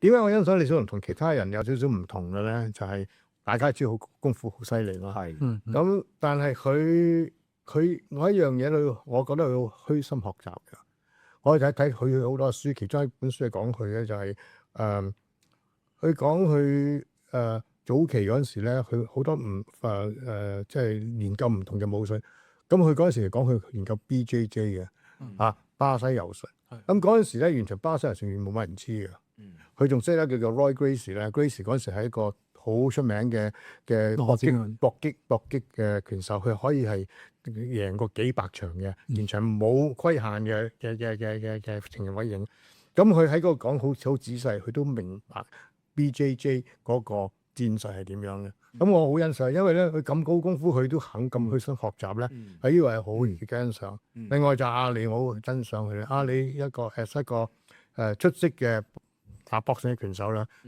點解我欣賞李小龍同其他人有少少唔同嘅咧？就係、大家知好功夫好犀利咯。係咁，但係我一樣嘢咧，我覺得佢好虛心學習嘅。我睇睇佢好多書，其中一本書係講佢咧，就係佢講佢早期嗰陣時咧，佢好多即係研究唔同嘅武術。咁佢嗰陣時講佢研究 BJJ 嘅巴西柔術。咁嗰陣時咧，完全巴西柔術冇乜人知嘅。佢仲識得叫做 Roy Gracie 咧，Gracie 嗰陣時係一個好出名嘅搏擊嘅拳手，佢可以係贏過幾百場嘅，現場冇規限嘅情形可以贏。咁佢喺嗰度講好仔細，佢都明白 BJJ 嗰個戰術係點樣嘅。咁我好欣賞，因為咧佢咁高功夫，佢都肯咁去想學習咧，喺呢個係好值得欣賞。另外就阿里，我好欣賞佢。阿里一個出色嘅打搏擊嘅拳手啦，